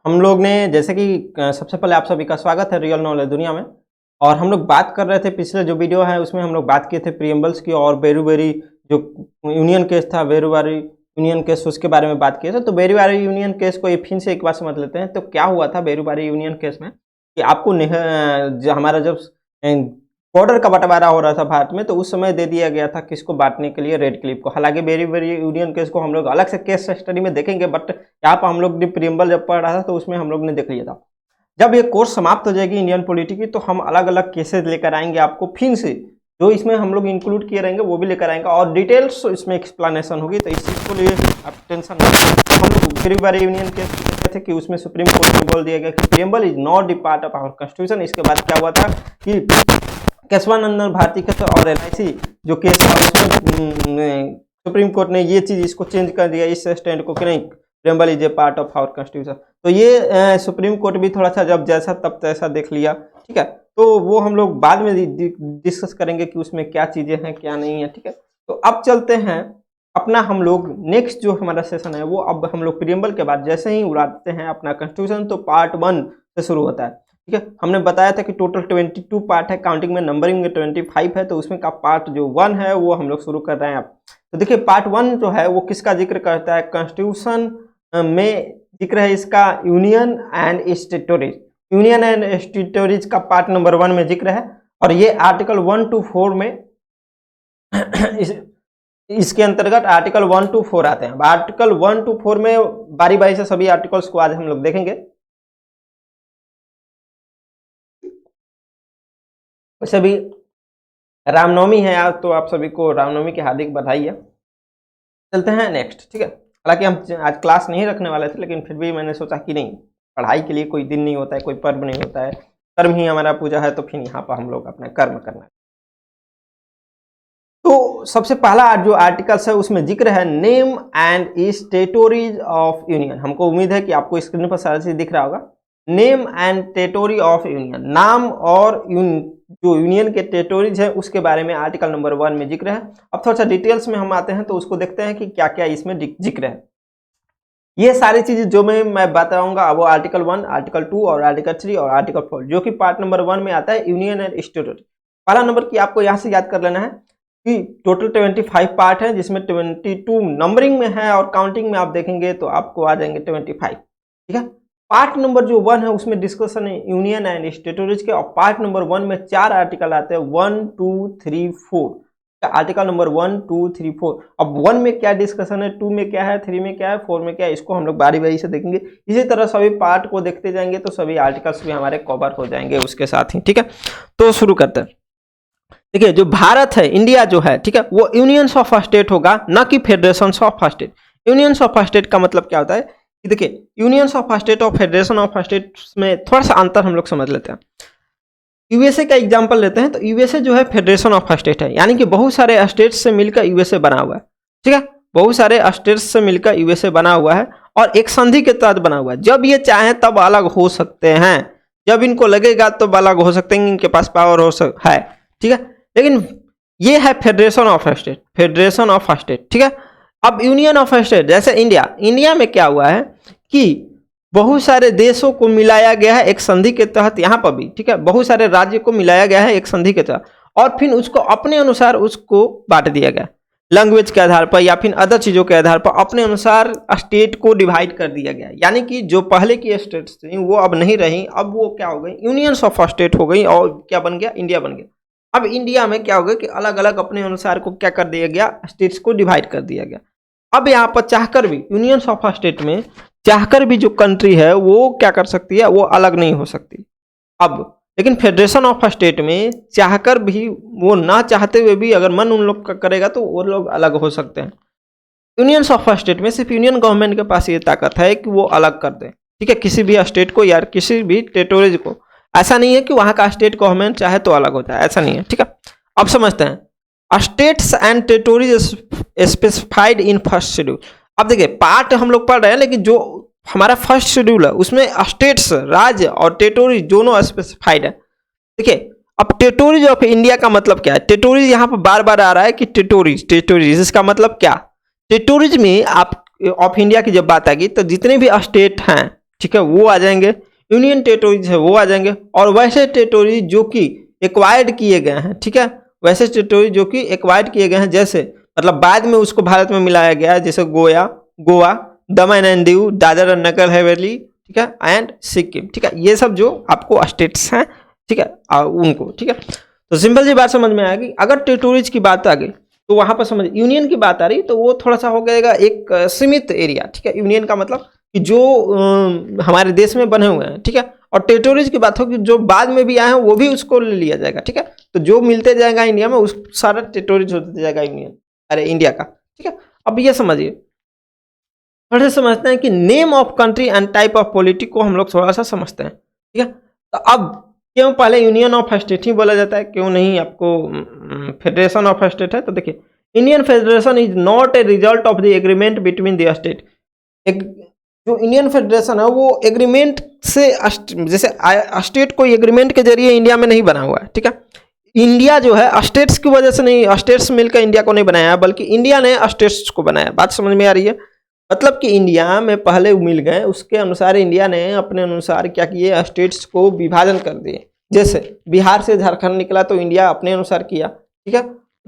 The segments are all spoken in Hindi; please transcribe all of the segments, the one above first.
हम लोग ने जैसे कि सबसे पहले आप सभी का स्वागत है रियल नॉलेज दुनिया में। और हम लोग बात कर रहे थे, पिछले जो वीडियो है उसमें हम लोग बात किए थे प्रीएम्बल्स की और बेरूबेरी जो यूनियन केस था, बेरूबेरी यूनियन केस, उसके बारे में बात किए थे। तो बेरूबेरी यूनियन केस को ये फिर से एक बार समझ लेते हैं। तो क्या हुआ था बेरूबेरी यूनियन केस में कि आपको हमारा जब बॉर्डर का बंटवारा हो रहा था भारत में, तो उस समय दे दिया गया था किसको बांटने के लिए, रेड क्लिफ को। हालांकि बेरूबेरी यूनियन केस को हम लोग अलग से केस स्टडी में देखेंगे, बट यहाँ पर हम लोग ने प्रीएम्बल जब पढ़ रहा था तो उसमें हम लोग ने देख लिया था। जब ये कोर्स समाप्त हो जाएगी इंडियन पॉलिटी की, तो हम अलग अलग केसेस लेकर आएंगे आपको फिर से, जो इसमें हम लोग इंक्लूड किए रहेंगे वो भी लेकर आएंगे और डिटेल्स इसमें एक्सप्लेनेशन होगी। तो इस चीज़ को लिए आप टेंशन नहीं। हम लोग बेरूबेरी यूनियन केस कहते थे कि उसमें सुप्रीम कोर्ट ने बोल दिया गया कि preamble is not the part of our constitution. इसके बाद क्या हुआ था कि केशवानंदन भारती केस और LIC जो केस था उसमें सुप्रीम कोर्ट ने ये चीज़ इसको चेंज कर दिया, इस स्टैंड को कि नहीं preamble is a part of our constitution. तो ये सुप्रीम कोर्ट भी थोड़ा सा जब जैसा तब तैसा देख लिया, ठीक है। तो वो हम लोग बाद में डिस्कस करेंगे कि उसमें क्या चीज़ें हैं क्या नहीं है, ठीक है। तो अब चलते हैं अपना, हम लोग नेक्स्ट जो हमारा सेशन है वो अब हम लोग प्रीएम्बल के बाद जैसे ही उड़ाते हैं अपना कॉन्स्टिट्यूशन, तो पार्ट 1 से शुरू होता है, ठीक है। हमने बताया था कि टोटल 22 पार्ट है, काउंटिंग में नंबरिंग में 25 है। तो उसमें का पार्ट जो 1 है वो हम लोग शुरू कर रहे हैं अब। तो देखिए पार्ट 1 जो है वो किसका जिक्र करता है, कॉन्स्टिट्यूशन में जिक्र है इसका union and territories. Union and territories का पार्ट नंबर 1 में जिक्र है और ये आर्टिकल 1 to 4 में इसके अंतर्गत आर्टिकल 1 to 4 आते हैं। आर्टिकल 1 to 4 में बारी बारी से सभी आर्टिकल्स को आज हम लोग देखेंगे। वैसे भी रामनवमी है आज, तो आप सभी को रामनवमी की हार्दिक बधाई है। चलते हैं नेक्स्ट, ठीक है। हालांकि हम आज क्लास नहीं रखने वाले थे, लेकिन फिर भी मैंने सोचा कि नहीं, पढ़ाई के लिए कोई दिन नहीं होता है, कोई पर्व नहीं होता है, कर्म ही हमारा पूजा है, तो फिर यहाँ पर हम लोग अपना कर्म करना है। तो सबसे पहला जो आर्टिकल्स है उसमें जिक्र है name and territories of union. हमको उम्मीद है कि आपको स्क्रीन पर सारा चीज दिख रहा होगा। Name and territory of union, नाम और जो यूनियन के टेरिटोरीज है उसके बारे में आर्टिकल नंबर 1 में जिक्र है। अब थोड़ा सा डिटेल्स में हम आते हैं तो उसको देखते हैं कि क्या क्या इसमें जिक्र है। ये सारी चीजें जो मैं बताऊंगा वो आर्टिकल 1, आर्टिकल 2 और आर्टिकल 3 और आर्टिकल 4 जो कि पार्ट नंबर 1 में आता है, यूनियन एंड टेरिटोरी। पहला नंबर की आपको यहाँ से याद कर लेना है कि टोटल 25 पार्ट है, जिसमें 22 नंबरिंग में है और काउंटिंग में आप देखेंगे तो आपको आ जाएंगे 25, ठीक है। पार्ट नंबर जो 1 है उसमें डिस्कशन है यूनियन एंड टेरिटोरीज के, और पार्ट नंबर 1 में 4 आर्टिकल आते हैं, 1 2 3 4। Article number 1 2 3 4। अब 1 में क्या डिस्कशन है, 2 में क्या है, 3 में क्या है, 4 में क्या है, इसको हम लोग बारी बारी से देखेंगे। इसी तरह सभी पार्ट को देखते जाएंगे तो सभी आर्टिकल्स भी हमारे कवर हो जाएंगे उसके साथ ही, ठीक है। तो शुरू करते हैं। देखिए जो भारत है, इंडिया जो है, ठीक है, वो यूनियंस ऑफ स्टेट होगा, ना कि federation of state. Unions of state का मतलब क्या होता है कि देखिए यूनियंस ऑफ स्टेट और फेडरेशन ऑफ स्टेट में थोड़ा सा अंतर हम लोग समझ लेते हैं। यूएसए का एग्जांपल लेते हैं तो यूएसए जो है फेडरेशन ऑफ स्टेट है, यानी कि बहुत सारे स्टेट्स से मिलकर यूएसए बना हुआ है, ठीक है। बहुत सारे स्टेट्स से मिलकर यूएसए बना हुआ है और एक संधि के तहत बना हुआ है। जब ये चाहें तब अलग हो सकते हैं, जब इनको लगेगा तब अलग हो सकते हैं, इनके पास पावर है, ठीक है। लेकिन ये है federation of state, federation of state, ठीक है। अब यूनियन ऑफ स्टेट जैसे इंडिया में क्या हुआ है कि बहुत सारे देशों को मिलाया गया है एक संधि के तहत, यहाँ पर भी, ठीक है, बहुत सारे राज्य को मिलाया गया है एक संधि के तहत और फिर उसको अपने अनुसार उसको बांट दिया गया, लैंग्वेज के आधार पर या फिर अदर चीज़ों के आधार पर अपने अनुसार स्टेट को डिवाइड कर दिया गया। यानी कि जो पहले की स्टेट्स थी वो अब नहीं रही, अब वो क्या हो गई, यूनियंस ऑफ स्टेट हो गई और क्या बन गया, इंडिया बन गया। अब इंडिया में क्या हो गया कि अलग अलग अपने अनुसार को क्या कर दिया गया, स्टेट्स को डिवाइड कर दिया गया। अब यहाँ पर चाहकर भी यूनियंस ऑफ स्टेट में चाहकर भी जो कंट्री है वो क्या कर सकती है, वो अलग नहीं हो सकती। अब लेकिन फेडरेशन ऑफ स्टेट में चाहकर भी, वो ना चाहते हुए भी अगर मन उन लोग का करेगा तो वो लोग अलग हो सकते हैं। यूनियंस ऑफ स्टेट में सिर्फ यूनियन गवर्नमेंट के पास ये ताकत है कि वो अलग कर दे, ठीक है, किसी भी स्टेट को या किसी भी टेरिटोरीज को। ऐसा नहीं है कि वहां का स्टेट गवर्नमेंट चाहे तो अलग होता है, ऐसा नहीं है, ठीक है। अब समझते हैं states and territories specified in first schedule. अब देखिए पार्ट हम लोग पढ़ रहे हैं, लेकिन जो हमारा फर्स्ट शेड्यूल है उसमें स्टेट्स, राज्य और टेरिटोरीज दोनों स्पेसिफाइड है। देखिए अब टेरिटोरीज ऑफ इंडिया का मतलब क्या है, टेरिटोरीज यहाँ पर बार बार आ रहा है कि टेरिटोरीज, इसका मतलब क्या, टेरिटोरीज में आप ऑफ इंडिया की जब बात आएगी तो जितने भी स्टेट हैं, ठीक है, वो आ जाएंगे, यूनियन टेरिटोरीज है वो आ जाएंगे, और वैसे टेरिटोरी जो कि एक्वायर्ड किए गए हैं, ठीक है, वैसे टेरिटोरी जो कि एक्वायर्ड किए गए हैं, जैसे मतलब बाद में उसको भारत में मिलाया गया है, जैसे गोवा, दमन एंड दीव, दादर और नगर हवेली, ठीक है, एंड सिक्किम, ठीक है, ये सब जो आपको स्टेट्स हैं, ठीक है, उनको, ठीक है। तो सिंपल सी बात समझ में आएगी। अगर टेरिटोरीज की बात आ गई तो वहां पर समझ, यूनियन की बात आ रही तो वो थोड़ा सा हो जाएगा एक सीमित एरिया, ठीक है। यूनियन का मतलब कि जो हमारे देश में बने हुए हैं, ठीक है, और टेरिटोरीज की बात हो कि जो बाद में भी आए हैं वो भी उसको ले लिया जाएगा, ठीक है। तो जो मिलते जाएगा इंडिया में उस सारा टेरिटोरीज होते जाएगा यूनियन, अरे इंडिया का, ठीक है। अब ये समझिए, थोड़ा सा समझते हैं कि name of country and type of politic को हम लोग थोड़ा सा समझते हैं, ठीक है। तो अब क्यों पहले यूनियन ऑफ स्टेट ही बोला जाता है, क्यों नहीं आपको फेडरेशन ऑफ स्टेट है? तो देखिए, Indian federation is not a result of the agreement between the state. एक जो इंडियन फेडरेशन है वो एग्रीमेंट से, जैसे स्टेट कोई एग्रीमेंट के जरिए इंडिया में नहीं बना हुआ है, ठीक है। इंडिया जो है स्टेट्स की वजह से नहीं, स्टेट्स मिलकर इंडिया को नहीं बनाया है, बल्कि इंडिया ने स्टेट्स को बनाया। बात समझ में आ रही है? मतलब कि इंडिया में पहले मिल गए, उसके अनुसार इंडिया ने अपने अनुसार क्या किए, स्टेट्स को विभाजन कर दिए। जैसे बिहार से झारखंड निकला तो इंडिया अपने अनुसार किया, ठीक है।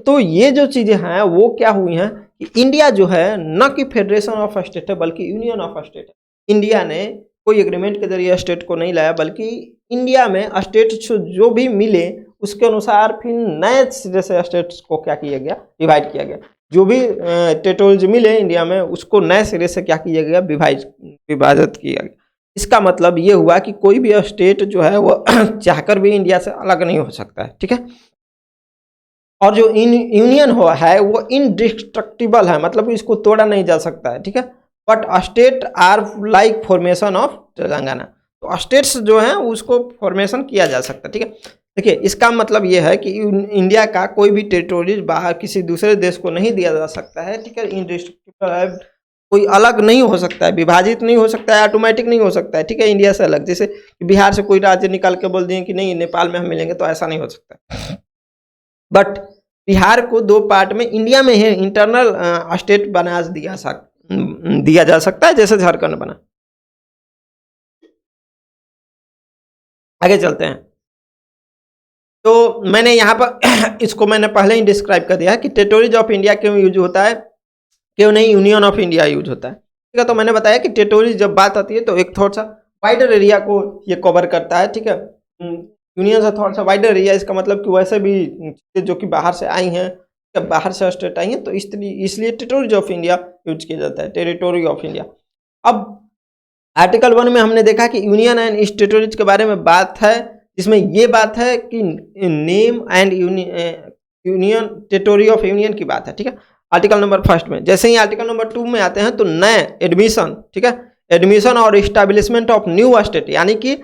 तो ये जो चीजें हैं वो क्या हुई हैं कि इंडिया जो है न कि फेडरेशन ऑफ स्टेट है बल्कि यूनियन ऑफ स्टेट है। इंडिया ने कोई एग्रीमेंट के जरिए स्टेट को नहीं लाया, बल्कि इंडिया में स्टेट जो भी मिले उसके अनुसार फिर नए सिरे से स्टेट्स को क्या किया गया, डिवाइड किया गया। जो भी टेरिटोरीज मिले इंडिया में उसको नए सिरे से क्या किया गया, विभाजित किया गया। इसका मतलब ये हुआ कि कोई भी स्टेट जो है वो चाहकर भी इंडिया से अलग नहीं हो सकता है, ठीक है। और जो यूनियन हुआ है वो इनडिस्ट्रक्टिबल है, मतलब इसको तोड़ा नहीं जा सकता है, ठीक है। But state are like formation of Telangana, तो स्टेट्स जो हैं उसको फॉर्मेशन किया जा सकता है, ठीक है। देखिए, इसका मतलब ये है कि इंडिया का कोई भी टेरिटोरीज बाहर किसी दूसरे देश को नहीं दिया जा सकता है, ठीक है। इनडिस्ट्रक्टिबल है, कोई अलग नहीं हो सकता है, विभाजित नहीं हो सकता है, ऑटोमेटिक नहीं हो सकता है, ठीक है, इंडिया से अलग। जैसे बिहार से कोई राज्य निकाल के बोल दिए कि नहीं नेपाल में हम मिलेंगे, तो ऐसा नहीं हो सकता। बट बिहार को दो पार्ट में इंडिया में है इंटरनल स्टेट बना दिया जा सकता है, जैसे झारखंड बना। आगे चलते हैं। तो मैंने यहाँ पर इसको मैंने पहले ही डिस्क्राइब कर दिया है कि टेरिटोरीज ऑफ इंडिया क्यों यूज होता है, क्यों नहीं यूनियन ऑफ इंडिया यूज होता है, ठीक है। तो मैंने बताया कि टेरिटोरीज जब बात आती है तो एक थोड़ा सा वाइडर एरिया को ये कवर करता है, ठीक है। यूनियन से थोड़ा सा वाइडर एरिया, इसका मतलब कि वैसे भी जो कि बाहर से आई हैं, बाहर से स्टेट आई हैं, तो इसलिए टेरिटोरीज ऑफ इंडिया यूज किया जाता है, टेरिटोरी ऑफ इंडिया। अब आर्टिकल 1 में हमने देखा कि यूनियन एंड इस टेरिटोरीज के बारे में बात है, जिसमें ये बात है कि name and union territory of union की बात है, ठीक है, आर्टिकल नंबर 1 में। जैसे ही आर्टिकल नंबर 2 में आते हैं तो नए एडमिशन, ठीक है, एडमिशन और इस्टेब्लिशमेंट ऑफ न्यू स्टेट, यानी कि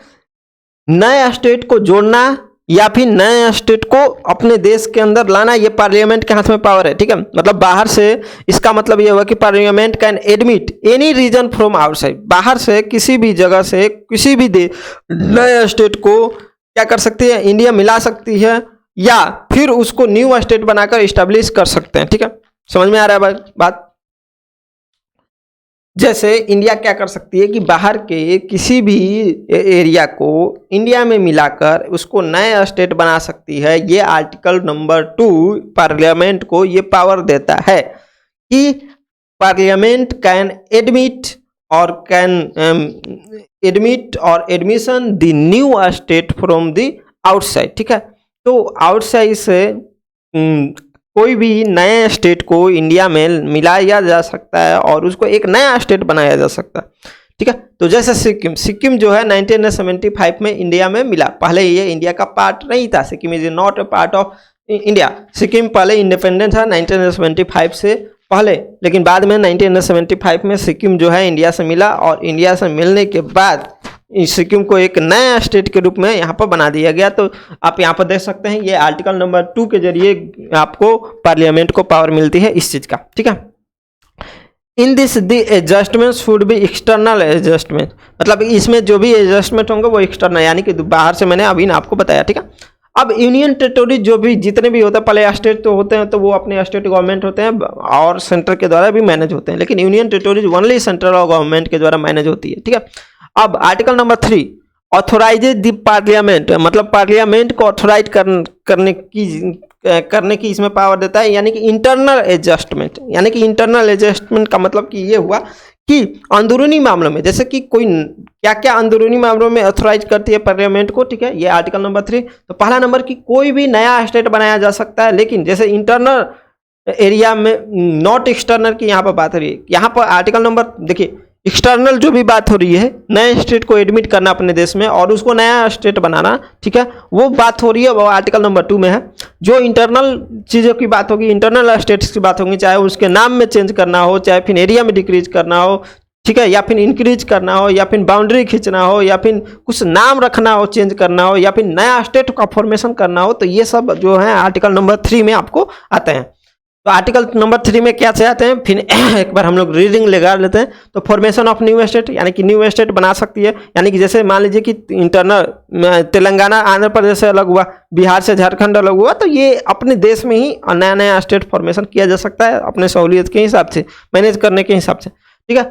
नए स्टेट को जोड़ना या फिर नए स्टेट को अपने देश के अंदर लाना, ये पार्लियामेंट के हाथ में पावर है, ठीक है। मतलब बाहर से, इसका मतलब ये हुआ कि parliament can admit any reason from outside, बाहर से किसी भी जगह से किसी भी नए स्टेट को क्या कर सकती है, इंडिया मिला सकती है, या फिर उसको न्यू स्टेट बनाकर इस्टेब्लिश कर सकते हैं, ठीक है। समझ में आ रहा है बात? जैसे इंडिया क्या कर सकती है कि बाहर के किसी भी एरिया को इंडिया में मिलाकर उसको नया स्टेट बना सकती है। ये आर्टिकल नंबर 2 पार्लियामेंट को ये पावर देता है कि पार्लियामेंट कैन एडमिट और admission the new state from the outside, ठीक है। तो आउटसाइड से कोई भी नए स्टेट को इंडिया में मिलाया जा सकता है और उसको एक नया स्टेट बनाया जा सकता है, ठीक है। तो जैसे सिक्किम जो है 1975 में इंडिया में मिला, पहले ये इंडिया का पार्ट नहीं था, Sikkim is not a part of India. Sikkim पहले इंडिपेंडेंट था 1975 से पहले, लेकिन बाद में 1975 में सिक्किम जो है इंडिया से मिला, और इंडिया से मिलने के बाद सिक्किम को एक नया स्टेट के रूप में यहाँ पर बना दिया गया। तो आप यहाँ पर देख सकते हैं, ये आर्टिकल नंबर 2 के जरिए आपको पार्लियामेंट को पावर मिलती है इस चीज़ का, ठीक है। In this the adjustments should be external adjustment, मतलब इसमें जो भी एडजस्टमेंट होंगे वो एक्सटर्नल, यानी कि बाहर से, मैंने अभी ना आपको बताया, ठीक है। अब यूनियन टेरिटोरी जो भी जितने भी होते हैं, पहले स्टेट तो होते हैं तो वो अपने स्टेट गवर्नमेंट होते हैं और सेंटर के द्वारा भी मैनेज होते हैं, लेकिन union territories only central government के द्वारा मैनेज होती है, ठीक है। अब article number 3 authorises the parliament, मतलब पार्लियामेंट को ऑथोराइज करने की इसमें पावर देता है, यानी कि इंटरनल एडजस्टमेंट। यानी कि इंटरनल एडजस्टमेंट का मतलब कि ये हुआ कि अंदरूनी मामलों में, जैसे कि कोई क्या क्या अंदरूनी मामलों में ऑथोराइज करती है पार्लियामेंट को, ठीक है, ये आर्टिकल नंबर 3। तो पहला नंबर कि कोई भी नया स्टेट बनाया जा सकता है, लेकिन जैसे इंटरनल एरिया में, नॉट एक्सटर्नल की यहाँ पर बात हो रही है। यहाँ पर आर्टिकल नंबर देखिए, एक्सटर्नल जो भी बात हो रही है, नए स्टेट को एडमिट करना अपने देश में और उसको नया स्टेट बनाना, ठीक है, वो बात हो रही है, वो आर्टिकल नंबर 2 में है। जो इंटरनल चीज़ों की बात होगी, इंटरनल स्टेट्स की बात होगी, चाहे उसके नाम में चेंज करना हो, चाहे फिर एरिया में डिक्रीज करना हो, ठीक है, या फिर इंक्रीज करना हो, या फिर बाउंड्री खींचना हो, या फिर कुछ नाम रखना हो, चेंज करना हो, या फिर नया स्टेट का फॉर्मेशन करना हो, तो ये सब जो है आर्टिकल नंबर 3 में आपको आते हैं। तो आर्टिकल नंबर 3 में क्या से आते हैं, फिर एक बार हम लोग रीडिंग लगा लेते हैं। तो फॉर्मेशन ऑफ न्यू स्टेट, यानी कि न्यू स्टेट बना सकती है, यानी कि जैसे मान लीजिए कि इंटरनल तेलंगाना आंध्र प्रदेश से अलग हुआ, बिहार से झारखंड अलग हुआ, तो ये अपने देश में ही नया नया स्टेट फॉर्मेशन किया जा सकता है अपने सहूलियत के हिसाब से, मैनेज करने के हिसाब से, ठीक है।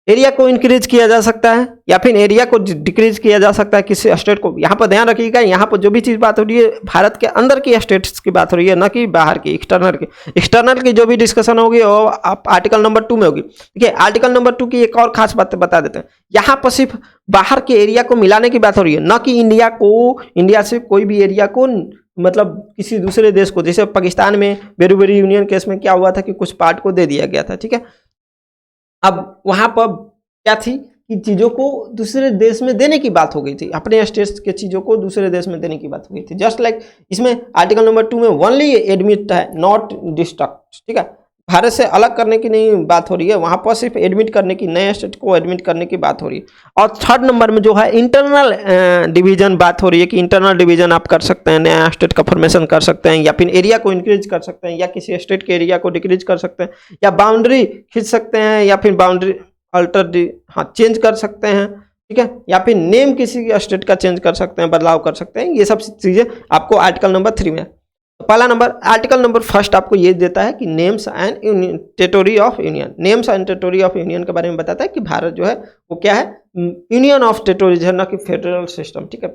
एरिया को इंक्रीज किया जा सकता है या फिर एरिया को डिक्रीज किया जा सकता है किसी स्टेट को। यहाँ पर ध्यान रखिएगा, यहाँ पर जो भी चीज़ बात हो रही है भारत के अंदर की स्टेट्स की बात हो रही है, न कि बाहर की, एक्सटर्नल की। एक्सटर्नल की जो भी डिस्कशन होगी वो आप आर्टिकल नंबर 2 में होगी। देखिए आर्टिकल नंबर 2 की एक और खास बात बता देते हैं, यहाँ पर सिर्फ बाहर के एरिया को मिलाने की बात हो रही है, न कि इंडिया से कोई भी एरिया को, मतलब किसी दूसरे देश को। जैसे पाकिस्तान में बेरूबेरी यूनियन केस में क्या हुआ था कि कुछ पार्ट को दे दिया गया था, ठीक है। अब वहाँ पर क्या थी कि चीज़ों को दूसरे देश में देने की बात हो गई थी, अपने स्टेट्स के चीज़ों को दूसरे देश में देने की बात हो गई थी। जस्ट लाइक इसमें आर्टिकल नंबर 2 में ओनली एडमिट है, नॉट डिस्ट्रक्ट, ठीक है। भारत से अलग करने की नहीं बात हो रही है, वहाँ पर सिर्फ एडमिट करने की, नए स्टेट को एडमिट करने की बात हो रही है। और थर्ड नंबर में जो है इंटरनल डिवीजन बात हो रही है कि इंटरनल डिवीजन आप कर सकते हैं, नया स्टेट का फॉर्मेशन कर सकते हैं, या फिर एरिया को इंक्रीज कर सकते हैं, या किसी स्टेट के एरिया को डिक्रीज कर सकते हैं, या बाउंड्री खींच सकते हैं, या फिर बाउंड्री चेंज कर सकते हैं, ठीक है, या फिर नेम किसी स्टेट का चेंज कर सकते हैं, बदलाव कर सकते हैं। ये सब चीज़ें आपको आर्टिकल नंबर 3 में है। तो पहला नंबर, आर्टिकल नंबर फर्स्ट आपको ये देता है कि names and territory of union. Names and territory of union के बारे में बताता है कि भारत जो है वो क्या है, यूनियन ऑफ टेरिटोरीज है, ना कि फेडरल सिस्टम, ठीक है,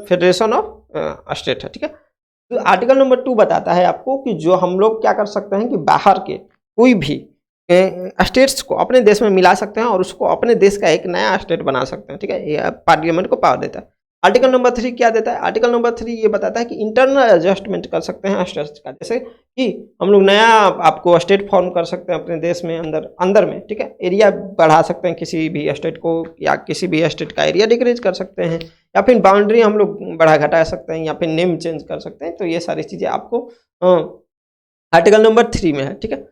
फेडरेशन ऑफ स्टेट है, ठीक है। तो आर्टिकल नंबर 2 बताता है आपको कि जो हम लोग क्या कर सकते हैं कि बाहर के कोई भी स्टेट्स को अपने देश में मिला सकते हैं और उसको अपने देश का एक नया स्टेट बना सकते हैं, ठीक है। ये पार्लियामेंट को पावर देता है। आर्टिकल नंबर 3 क्या देता है, आर्टिकल नंबर 3 ये बताता है कि इंटरनल एडजस्टमेंट कर सकते हैं स्टेट्स का, जैसे कि हम लोग नया आपको स्टेट फॉर्म कर सकते हैं अपने देश में, अंदर में, ठीक है। एरिया बढ़ा सकते हैं किसी भी स्टेट को, या किसी भी स्टेट का एरिया डिक्रीज कर सकते हैं, या फिर बाउंड्री हम लोग बढ़ा घटा सकते हैं, या फिर नेम चेंज कर सकते हैं। तो ये सारी चीज़ें आपको आर्टिकल नंबर 3 में है, ठीक है।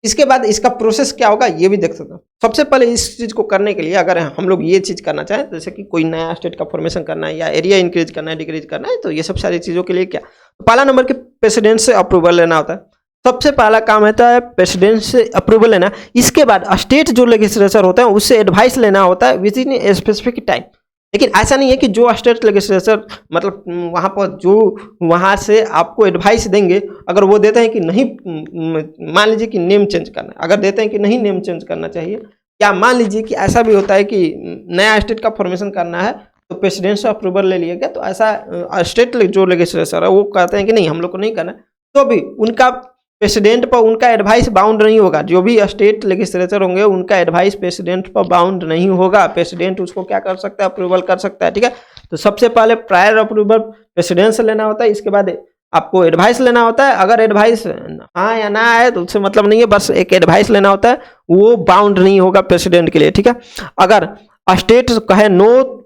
इसके बाद इसका प्रोसेस क्या होगा ये भी देख सकते हो। सबसे पहले इस चीज़ को करने के लिए अगर हम लोग ये चीज़ करना चाहें, जैसे कि कोई नया स्टेट का फॉर्मेशन करना है, या एरिया इंक्रीज करना है, डिक्रीज करना है, तो ये सब सारी चीज़ों के लिए क्या, तो पहला नंबर के प्रेसिडेंट से अप्रूवल लेना होता है। सबसे पहला काम होता है प्रेसिडेंट से अप्रूवल लेना। इसके बाद स्टेट जो लेजिस्लेचर होता है उससे एडवाइस लेना होता है with in a specific time. लेकिन ऐसा नहीं है कि जो स्टेट लेजिस्लेचर, मतलब वहाँ पर जो वहाँ से आपको एडवाइस देंगे, अगर वो देते हैं कि नहीं, मान लीजिए कि नेम चेंज करना है, अगर देते हैं कि नहीं नेम चेंज करना चाहिए, या मान लीजिए कि ऐसा भी होता है कि नया स्टेट का फॉर्मेशन करना है तो प्रेसिडेंट से अप्रूवल ले लिया गया, तो ऐसा स्टेट जो लेजिस्लेचर है वो कहते हैं कि नहीं हम लोग को नहीं करना, तो भी उनका प्रेसिडेंट पर उनका एडवाइस बाउंड नहीं होगा। जो भी स्टेट लेजिस्लेचर होंगे उनका एडवाइस प्रेसिडेंट पर बाउंड नहीं होगा। प्रेसिडेंट उसको क्या कर सकता है, अप्रूवल कर सकता है, ठीक है। तो सबसे पहले प्रायर अप्रूवल प्रेसिडेंट से लेना होता है, इसके बाद आपको एडवाइस लेना होता है। अगर एडवाइस हाँ या ना है तो उससे मतलब नहीं है, बस एक एडवाइस लेना होता है, वो बाउंड नहीं होगा प्रेसिडेंट के लिए, ठीक है। अगर स्टेट कहे नो,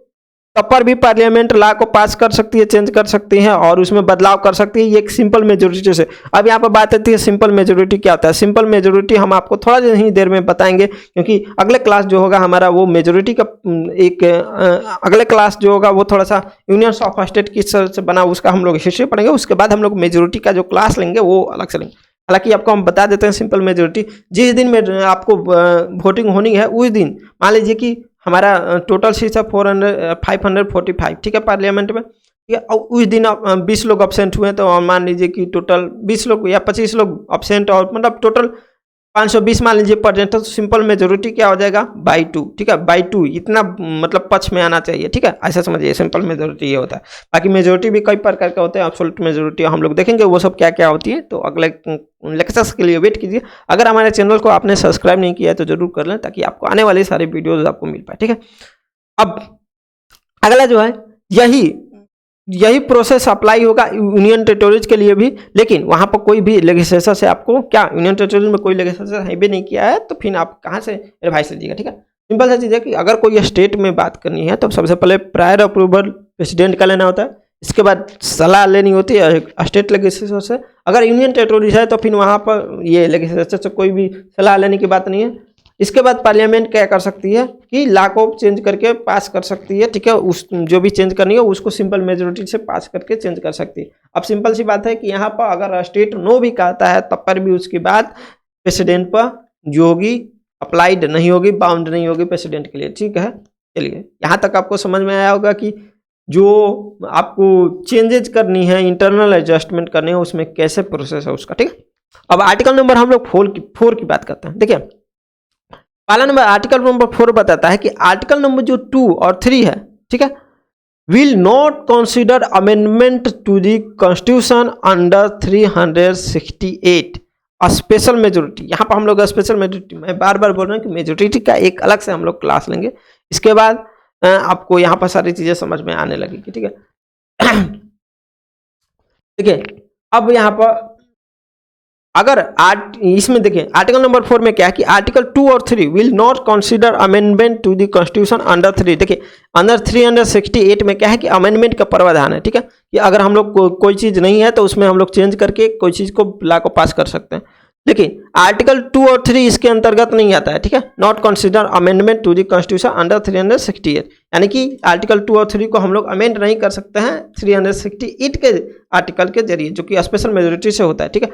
तब पर भी पार्लियामेंट लॉ को पास कर सकती है, चेंज कर सकती है और उसमें बदलाव कर सकती है, ये एक सिंपल मेजोरिटी से। अब यहाँ पर बात आती है सिंपल मेजोरिटी क्या होता है। सिंपल मेजोरिटी हम आपको थोड़ा ही देर में बताएंगे, क्योंकि अगले क्लास जो होगा हमारा वो मेजोरिटी का एक अगले क्लास जो होगा वो थोड़ा सा यूनियंस ऑफ स्टेट किस तरह से बना उसका हम लोग हिस्ट्री पढ़ेंगे। उसके बाद हम लोग मेजोरिटी का जो क्लास लेंगे वो अलग से लेंगे। हालांकि आपको हम बता देते हैं सिंपल मेजोरिटी, जिस दिन में आपको वोटिंग होनी है उस दिन, मान लीजिए कि हमारा टोटल सीट्स है 545, ठीक है, पार्लियामेंट में, ठीक है। और उस दिन 20 लोग अब्सेंट हुए, तो मान लीजिए कि टोटल 20 लोग या 25 लोग अब्सेंट, और मतलब टोटल 520 मान लीजिए परसेंट, तो सिंपल मेजोरिटी क्या हो जाएगा बाई 2, ठीक है, बाई 2 इतना मतलब पक्ष में आना चाहिए, ठीक है, ऐसा समझिए सिंपल मेजोरिटी ये होता है। बाकी मेजोरिटी भी कई प्रकार के होते हैं, एब्सोल्यूट मेजोरिटी हम लोग देखेंगे वो सब क्या क्या होती है, तो अगले लेक्चर्स के लिए वेट कीजिए। अगर हमारे चैनल को आपने सब्सक्राइब नहीं किया है तो जरूर कर लें, ताकि आपको आने वाली सारी वीडियोज आपको मिल पाए, ठीक है। अब अगला जो है यही प्रोसेस अप्लाई होगा यूनियन टेरिटोरीज के लिए भी, लेकिन वहां पर कोई भी लेजिस्लेशन से आपको क्या यूनियन टेरिटोरीज में कोई लेजिस्लेशन है भी नहीं किया है, तो फिर आप कहाँ से एडवाइस लीजिएगा, ठीक है। सिंपल सा चीज़ है कि अगर कोई स्टेट में बात करनी है तो सबसे पहले प्रायर अप्रूवल प्रेसिडेंट का लेना होता है, इसके बाद सलाह लेनी होती है स्टेट लेजिस्लेचर से। अगर यूनियन टेरिटोरीज है तो फिर वहाँ पर ये लेजिस्लेचर से कोई भी सलाह लेने की बात नहीं है। इसके बाद पार्लियामेंट क्या कर सकती है कि लॉ को चेंज करके पास कर सकती है, ठीक है, उस जो भी चेंज करनी है उसको सिंपल मेजोरिटी से पास करके चेंज कर सकती है। अब सिंपल सी बात है कि यहाँ पर अगर स्टेट नो भी कहता है तब पर भी उसकी बात प्रेसिडेंट पर जो होगी अप्लाइड नहीं होगी, बाउंड नहीं होगी प्रेसिडेंट के लिए, ठीक है। चलिए यहाँ तक आपको समझ में आया होगा कि जो आपको चेंजेज करनी है, इंटरनल एडजस्टमेंट करनी है, उसमें कैसे प्रोसेस है उसका, ठीक है। अब आर्टिकल नंबर हम लोग 4 की बात करते हैं। देखिए पहला नंबर आर्टिकल नंबर 4 बताता है कि आर्टिकल नंबर जो 2 और 3 है, ठीक है, will not consider amendment to the constitution under 368 special majority. यहाँ पर हम लोग स्पेशल मेजोरिटी, मैं बार बार बोल रहा हूँ कि मेजोरिटी का एक अलग से हम लोग क्लास लेंगे, इसके बाद आपको यहाँ पर सारी चीजें समझ में आने लगेगी, ठीक है। देखिए अब यहाँ पर अगर इसमें देखिए आर्टिकल नंबर 4 में क्या है कि आर्टिकल 2 और 3 will not consider amendment to the constitution under 3। देखिए अंडर 368 में क्या है कि अमेंडमेंट का प्रावधान है, ठीक है, कि अगर हम लोग कोई चीज़ नहीं है तो उसमें हम लोग चेंज करके कोई चीज़ को लॉ को पास कर सकते हैं। लेकिन आर्टिकल 2 और 3 इसके अंतर्गत नहीं आता है, ठीक है, not consider amendment to the constitution under 368, यानी कि आर्टिकल 2 और 3 को हम लोग अमेंड नहीं कर सकते हैं 368 के आर्टिकल के जरिए, जो कि स्पेशल मेजोरिटी से होता है, ठीक है।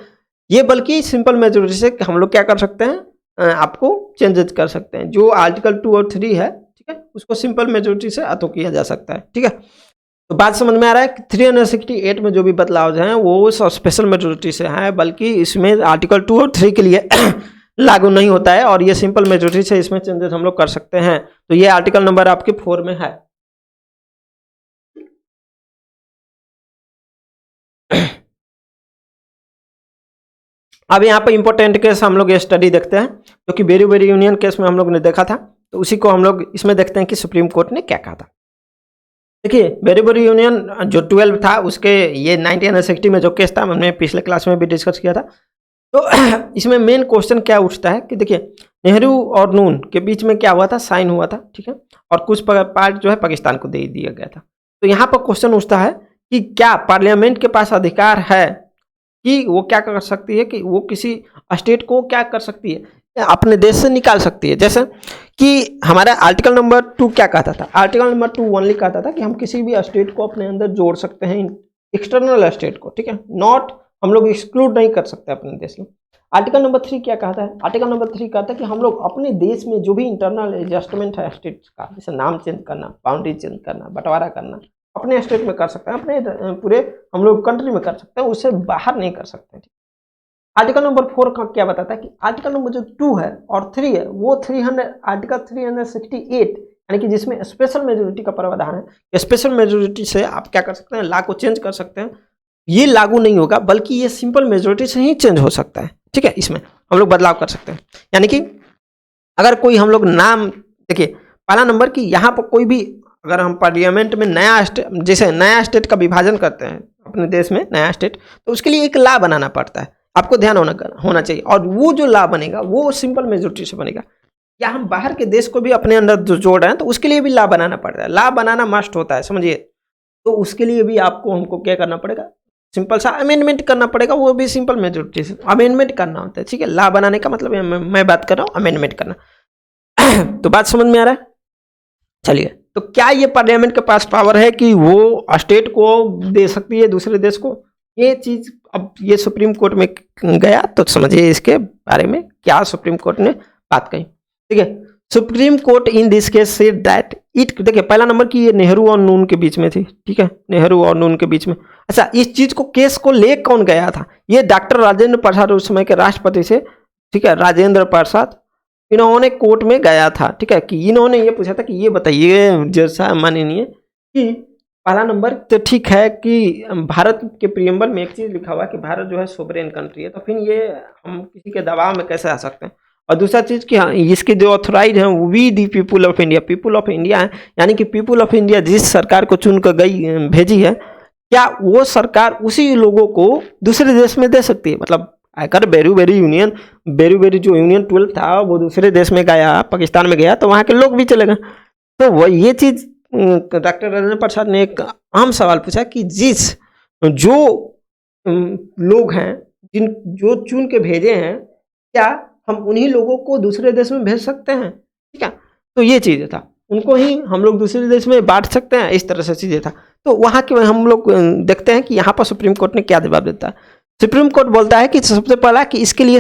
ये बल्कि सिंपल मेजोरिटी से हम लोग क्या कर सकते हैं, आपको चेंजेस कर सकते हैं। जो आर्टिकल 2 और 3 है, ठीक है, उसको सिंपल मेजोरिटी से अतो किया जा सकता है, ठीक है। तो बात समझ में आ रहा है कि 368 में जो भी बदलाव हैं वो स्पेशल मेजोरिटी से हैं, बल्कि इसमें आर्टिकल 2 और 3 के लिए लागू नहीं होता है, और ये सिंपल मेजोरिटी से इसमें चेंजेस हम लोग कर सकते हैं। तो ये आर्टिकल नंबर आपके 4 में है। अब यहाँ पर इंपॉर्टेंट केस हम लोग स्टडी देखते हैं, जो कि बेरी बेरी यूनियन केस में हम लोग ने देखा था, तो उसी को हम लोग इसमें देखते हैं कि सुप्रीम कोर्ट ने क्या कहा था। देखिए बेरी बेरी यूनियन जो 12 था उसके ये 1960 में जो केस था, हमने पिछले क्लास में भी डिस्कस किया था। तो इसमें मेन क्वेश्चन क्या उठता है कि देखिए नेहरू और नून के बीच में क्या हुआ था, साइन हुआ था, ठीक है, और कुछ पार्ट जो है पाकिस्तान को दे दिया गया था। तो यहाँ पर क्वेश्चन उठता है कि क्या पार्लियामेंट के पास अधिकार है कि वो क्या कर सकती है, कि वो किसी स्टेट को क्या कर सकती है, अपने देश से निकाल सकती है। जैसे कि हमारा आर्टिकल नंबर 2 क्या कहता था, आर्टिकल नंबर 2 ओनली कहता था कि हम किसी भी स्टेट को अपने अंदर जोड़ सकते हैं, एक्सटर्नल स्टेट को, ठीक है, नॉट हम लोग एक्सक्लूड नहीं कर सकते अपने देश में। आर्टिकल नंबर 3 क्या कहता है, आर्टिकल नंबर 3 कहता है कि हम लोग अपने देश में जो भी इंटरनल एडजस्टमेंट है स्टेट का, जैसे नाम चेंज करना, बाउंड्री चेंज करना, बंटवारा करना, अपने स्टेट में कर सकते हैं, अपने पूरे हम लोग कंट्री में कर सकते हैं, उससे बाहर नहीं कर सकते हैं। आर्टिकल नंबर 4 का क्या बताता है कि आर्टिकल नंबर जो 2 है और 3 है वो आर्टिकल 368 यानी कि जिसमें स्पेशल मेजोरिटी का प्रावधान है, स्पेशल मेजोरिटी से आप क्या कर सकते हैं, लॉ को चेंज कर सकते हैं। ये लागू नहीं होगा, बल्कि ये सिंपल मेजोरिटी से ही चेंज हो सकता है, ठीक है, इसमें हम लोग बदलाव कर सकते हैं। यानी कि अगर कोई हम लोग नाम, देखिए पहला नंबर कि यहाँ पर कोई भी अगर हम पार्लियामेंट में नया स्टेट, जैसे नया स्टेट का विभाजन करते हैं अपने देश में नया स्टेट, तो उसके लिए एक लॉ बनाना पड़ता है, आपको ध्यान होना चाहिए, और वो जो लॉ बनेगा वो सिंपल मेजोरिटी से बनेगा। या हम बाहर के देश को भी अपने अंदर जो जोड़ रहे हैं तो उसके लिए भी लॉ बनाना पड़ता है, लॉ बनाना मस्ट होता है, समझिए। तो उसके लिए भी आपको हमको क्या करना पड़ेगा, सिंपल सा अमेंडमेंट करना पड़ेगा, वो भी सिंपल मेजोरिटी से अमेंडमेंट करना होता है, ठीक है। लॉ बनाने का मतलब मैं बात कर रहा हूँ अमेंडमेंट करना। तो बात समझ में आ रहा है। चलिए, तो क्या ये पार्लियामेंट के पास पावर है कि वो स्टेट को दे सकती है दूसरे देश को, ये चीज अब ये सुप्रीम कोर्ट में गया तो समझिए इसके बारे में क्या सुप्रीम कोर्ट ने बात कही, ठीक है। Supreme court in this case said that it, देखिए पहला नंबर कि ये नेहरू और नून के बीच में थी, ठीक है, नेहरू और नून के बीच में। अच्छा, इस चीज को केस को ले कौन गया था, ये डॉक्टर राजेंद्र प्रसाद उस समय के राष्ट्रपति से ठीक है, राजेंद्र प्रसाद, इन्होंने कोर्ट में गया था, ठीक है, कि इन्होंने ये पूछा था कि ये बताइए जैसा माननीय कि पहला नंबर तो ठीक है कि भारत के प्रियम्बल में एक चीज लिखा हुआ है कि भारत जो है सोवरेन कंट्री है, तो फिर ये हम किसी के दबाव में कैसे आ सकते हैं। और दूसरा चीज कि हाँ, इसके जो ऑथोराइज हैं we the people of India, people of India है, यानी कि पीपुल ऑफ इंडिया जिस सरकार को चुन कर गई भेजी है, क्या वो सरकार उसी लोगों को दूसरे देश में दे सकती है। मतलब अगर बेरू बेरू जो यूनियन 12 था वो दूसरे देश में गया, पाकिस्तान में गया, तो वहाँ के लोग भी चले गए। तो वो ये चीज़ डॉक्टर राजेंद्र प्रसाद ने एक अहम सवाल पूछा कि जिस जो लोग हैं जो चुन के भेजे हैं, क्या हम उन्हीं लोगों को दूसरे देश में भेज सकते हैं, ठीक है। तो ये चीज़ था, उनको ही हम लोग दूसरे देश में बांट सकते हैं, इस तरह से चीज़ें था। तो वहाँ के हम लोग देखते हैं कि यहाँ पर सुप्रीम कोर्ट ने क्या जवाब देता है। सुप्रीम कोर्ट बोलता है कि सबसे पहला कि इसके लिए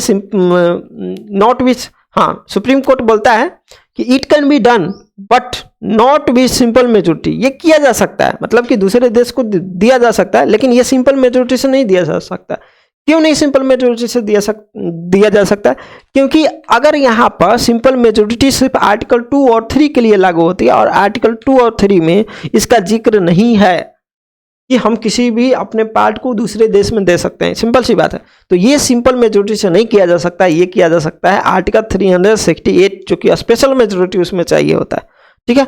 नॉट विच, हाँ, सुप्रीम कोर्ट बोलता है कि it can be done but not with simple majority. ये किया जा सकता है, मतलब कि दूसरे देश को दिया जा सकता है, लेकिन ये सिंपल मेजोरिटी से नहीं दिया जा सकता। क्यों नहीं सिंपल मेजोरिटी से दिया जा सकता है? क्योंकि अगर यहाँ पर सिंपल मेजोरिटी सिर्फ आर्टिकल 2 और 3 के लिए लागू होती है और आर्टिकल 2 और 3 में इसका जिक्र नहीं है कि हम किसी भी अपने पार्ट को दूसरे देश में दे सकते हैं, सिंपल सी बात है। तो ये सिंपल मेजोरिटी से नहीं किया जा सकता, ये किया जा सकता है आर्टिकल 368, जो कि स्पेशल मेजोरिटी उसमें चाहिए होता है, ठीक है।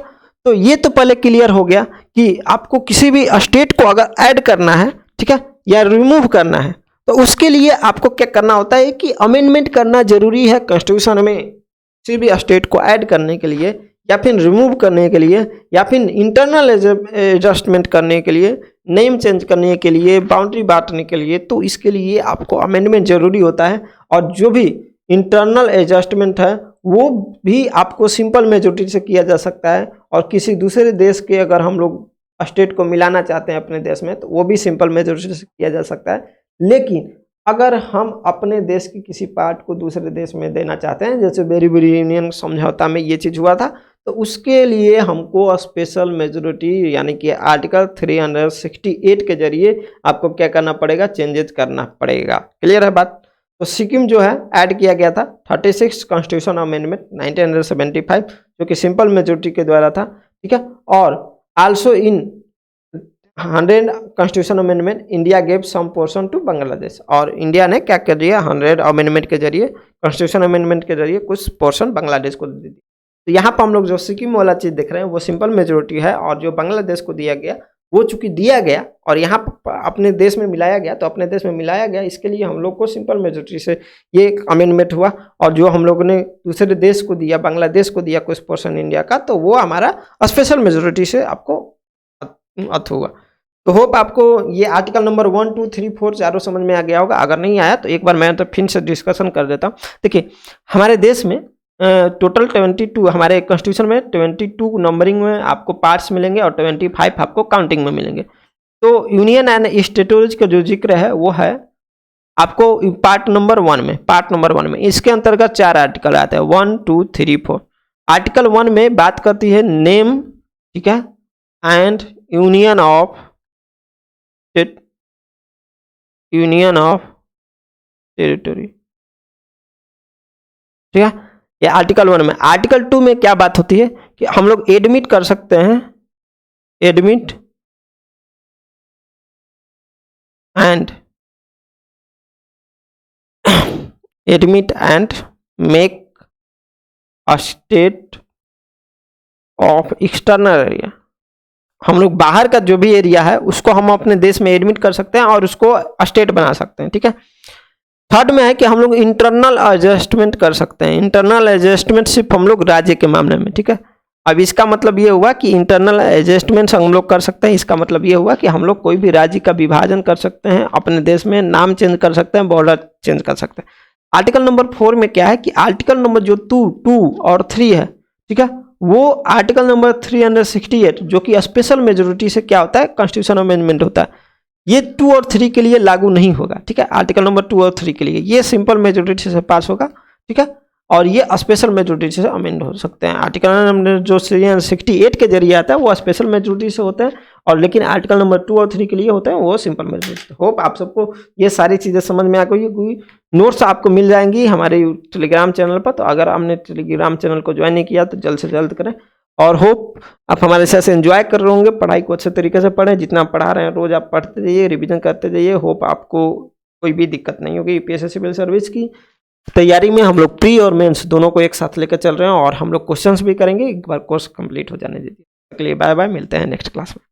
तो ये तो पहले क्लियर हो गया कि आपको किसी भी स्टेट को अगर ऐड करना है, ठीक है, या रिमूव करना है, तो उसके लिए आपको क्या करना होता है कि अमेंडमेंट करना जरूरी है कॉन्स्टिट्यूशन में। किसी भी स्टेट को ऐड करने के लिए या फिर रिमूव करने के लिए या फिर इंटरनल एडजस्टमेंट करने के लिए, नेम चेंज करने के लिए, बाउंड्री बांटने के लिए, तो इसके लिए आपको अमेंडमेंट जरूरी होता है। और जो भी इंटरनल एडजस्टमेंट है वो भी आपको सिंपल मेजोरिटी से किया जा सकता है। और किसी दूसरे देश के अगर हम लोग स्टेट को मिलाना चाहते हैं अपने देश में, तो वो भी सिंपल मेजोरिटी से किया जा सकता है। लेकिन अगर हम अपने देश की किसी पार्ट को दूसरे देश में देना चाहते हैं, जैसे बेरी यूनियन समझौता में ये चीज़ हुआ था, तो उसके लिए हमको स्पेशल मेजोरिटी यानी कि आर्टिकल 368 के जरिए आपको क्या करना पड़ेगा, चेंजेस करना पड़ेगा। क्लियर है बात? तो सिक्किम जो है ऐड किया गया था 36 कॉन्स्टिट्यूशन अमेंडमेंट 1975, जो कि सिंपल मेजोरिटी के द्वारा था, ठीक है। और also in 100 constitution amendment India gave some portion to Bangladesh, और इंडिया ने क्या कर दिया, 100 अमेंडमेंट के जरिए, कॉन्स्टिट्यूशन अमेंडमेंट के जरिए कुछ पोर्शन बांग्लादेश को दे दी। तो यहाँ पर हम लोग जो सिक्किम वाला चीज़ देख रहे हैं वो सिंपल मेजोरिटी है, और जो बांग्लादेश को दिया गया वो चूंकि दिया गया और यहाँ पर अपने देश में मिलाया गया, तो अपने देश में मिलाया गया, इसके लिए हम लोग को सिंपल मेजोरिटी से ये अमेंडमेंट हुआ। और जो हम लोगों ने दूसरे देश को दिया, बांग्लादेश को दिया कुछ पोर्शन इंडिया का, तो वो हमारा स्पेशल मेजोरिटी से आपको अर्थ हुआ। तो होप आपको ये आर्टिकल नंबर 1, 2, 3, 4 चारों समझ में आ गया होगा। अगर नहीं आया तो एक बार मैं तो फिर से डिस्कशन कर देता हूँ। देखिए, हमारे देश में टोटल 22, हमारे कॉन्स्टिट्यूशन में 22 नंबरिंग में आपको पार्ट्स मिलेंगे और 25 आपको काउंटिंग में मिलेंगे। तो यूनियन एंड स्टेटोरीज का जो जिक्र है वो है आपको पार्ट नंबर 1 में। इसके अंतर्गत 4 आर्टिकल आते हैं, 1, 2, 3, 4। आर्टिकल 1 में बात करती है नेम, ठीक है, एंड यूनियन ऑफ टेरिटरी, ठीक है, ये आर्टिकल 1 में। आर्टिकल 2 में क्या बात होती है कि हम लोग एडमिट कर सकते हैं, admit and make a state of external area. हम लोग बाहर का जो भी एरिया है उसको हम अपने देश में एडमिट कर सकते हैं और उसको स्टेट बना सकते हैं, ठीक है। थर्ड में है कि हम लोग इंटरनल एडजस्टमेंट कर सकते हैं। इंटरनल एडजस्टमेंट सिर्फ हम लोग राज्य के मामले में, ठीक है। अब इसका मतलब ये हुआ कि इंटरनल एडजस्टमेंट हम लोग कर सकते हैं। इसका मतलब ये हुआ कि हम लोग कोई भी राज्य का विभाजन कर सकते हैं, अपने देश में नाम चेंज कर सकते हैं, बॉर्डर चेंज कर सकते हैं। आर्टिकल नंबर 4 में क्या है कि आर्टिकल नंबर जो 2 और 3 है, ठीक है, वो आर्टिकल नंबर 368 जो कि स्पेशल मेजोरिटी से क्या होता है, कॉन्स्टिट्यूशन अमेंडमेंट होता है, ये 2 और 3 के लिए लागू नहीं होगा, ठीक है। आर्टिकल नंबर 2 और 3 के लिए ये सिंपल मेजोरिटी से पास होगा, ठीक है। और ये स्पेशल मेजोरिटी से अमेंड हो सकते हैं। आर्टिकल नंबर जो 68 के जरिए आता है वो स्पेशल मेजोरिटी से होते हैं, और लेकिन आर्टिकल नंबर 2 और 3 के लिए होते हैं वो सिंपल मेजोरिटी। होप आप सबको ये सारी चीज़ें समझ में आ गई। नोट्स आपको मिल जाएंगी हमारे टेलीग्राम चैनल पर, तो अगर आपने टेलीग्राम चैनल को ज्वाइन नहीं किया तो जल्द से जल्द करें। और होप आप हमारे साथ एंजॉय कर रहे होंगे, पढ़ाई को अच्छे तरीके से पढ़ें, जितना पढ़ा रहे हैं रोज़ आप पढ़ते जाइए, रिवीजन करते जाइए। होप आपको कोई भी दिक्कत नहीं होगी। यूपीएससी सिविल सर्विस की तैयारी में हम लोग प्री और मेंस दोनों को एक साथ लेकर चल रहे हैं, और हम लोग क्वेश्चंस भी करेंगे एक बार कोर्स कंप्लीट हो जाने दीजिए। बाय बाय, मिलते हैं नेक्स्ट क्लास में।